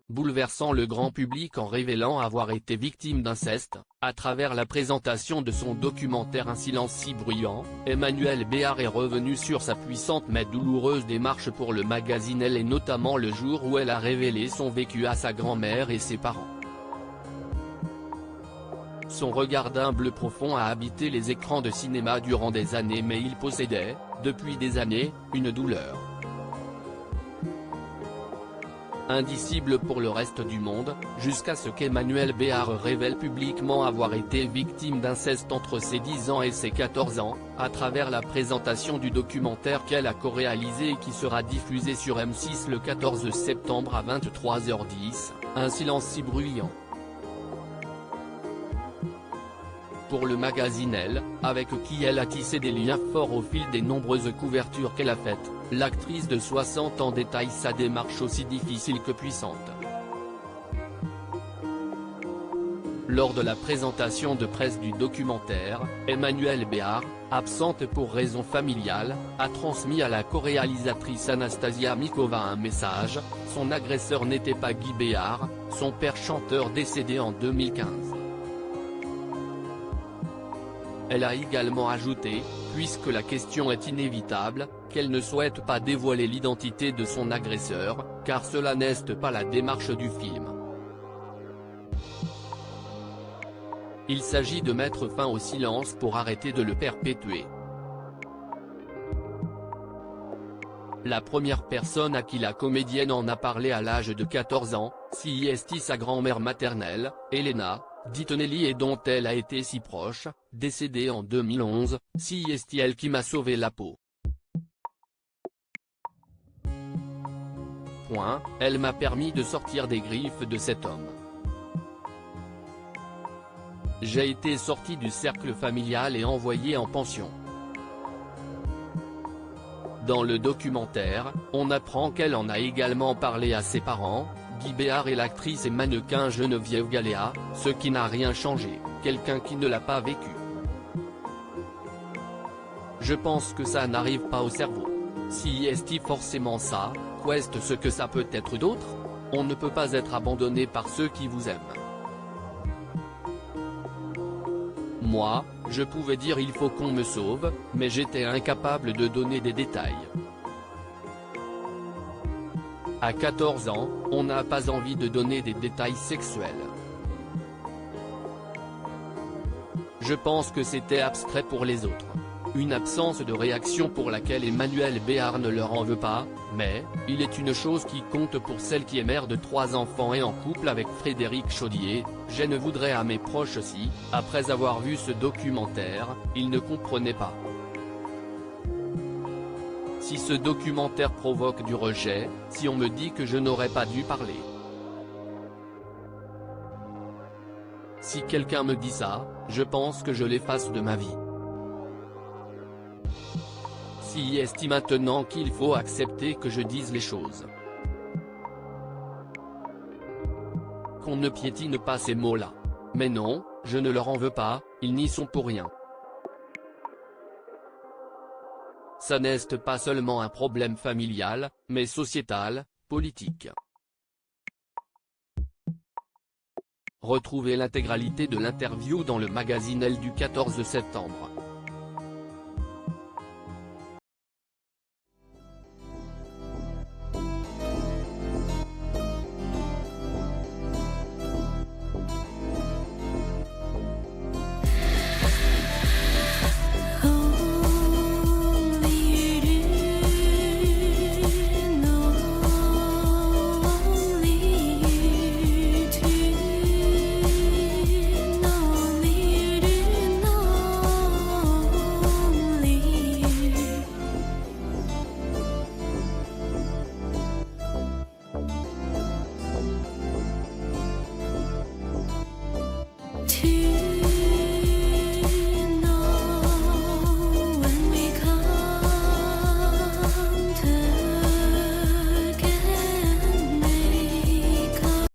bouleversant le grand public en révélant avoir été victime d'inceste. À travers la présentation de son documentaire Un silence si bruyant, Emmanuelle Béard est revenue sur sa puissante mais douloureuse démarche pour le magazine Elle et notamment le jour où elle a révélé son vécu à sa grand-mère et ses parents. Son regard d'un bleu profond a habité les écrans de cinéma durant des années mais il possédait, depuis des années, une douleur indicible pour le reste du monde, jusqu'à ce qu'Emmanuelle Béard révèle publiquement avoir été victime d'inceste entre ses 10 ans et ses 14 ans, à travers la présentation du documentaire qu'elle a co-réalisé et qui sera diffusé sur M6 le 14 septembre à 23h10, Un silence si bruyant. Pour le magazine Elle, avec qui elle a tissé des liens forts au fil des nombreuses couvertures qu'elle a faites, l'actrice de 60 ans détaille sa démarche aussi difficile que puissante. Lors de la présentation de presse du documentaire, Emmanuelle Béard, absente pour raisons familiales, a transmis à la co-réalisatrice Anastasia Mikova un message. Son agresseur n'était pas Guy Béard, son père chanteur décédé en 2015. Elle a également ajouté, puisque la question est inévitable, qu'elle ne souhaite pas dévoiler l'identité de son agresseur, car cela n'est pas la démarche du film. Il s'agit de mettre fin au silence pour arrêter de le perpétuer. La première personne à qui la comédienne en a parlé à l'âge de 14 ans, c'est sa grand-mère maternelle, Elena, dite Nelly et dont elle a été si proche, décédée en 2011, c'est elle qui m'a sauvé la peau. Elle m'a permis de sortir des griffes de cet homme. J'ai été sorti du cercle familial et envoyé en pension. Dans le documentaire, on apprend qu'elle en a également parlé à ses parents, Guy Béard et l'actrice et mannequin Geneviève Galéa, ce qui n'a rien changé, quelqu'un qui ne l'a pas vécu. Je pense que ça n'arrive pas au cerveau. Si est forcément ça, qu'est ce que ça peut être d'autre? On ne peut pas être abandonné par ceux qui vous aiment. Moi, je pouvais dire il faut qu'on me sauve, mais j'étais incapable de donner des détails. À 14 ans, on n'a pas envie de donner des détails sexuels. Je pense que c'était abstrait pour les autres. Une absence de réaction pour laquelle Emmanuelle Béard ne leur en veut pas, mais, il est une chose qui compte pour celle qui est mère de 3 enfants et en couple avec Frédéric Chaudier. Je ne voudrais à mes proches si, après avoir vu ce documentaire, ils ne comprenaient pas. Si ce documentaire provoque du rejet, si on me dit que je n'aurais pas dû parler. Si quelqu'un me dit ça, je pense que je l'efface de ma vie. Si est maintenant qu'il faut accepter que je dise les choses. Qu'on ne piétine pas ces mots-là. Mais non, je ne leur en veux pas, ils n'y sont pour rien. Ça n'est pas seulement un problème familial, mais sociétal, politique. Retrouvez l'intégralité de l'interview dans le magazine Elle du 14 septembre.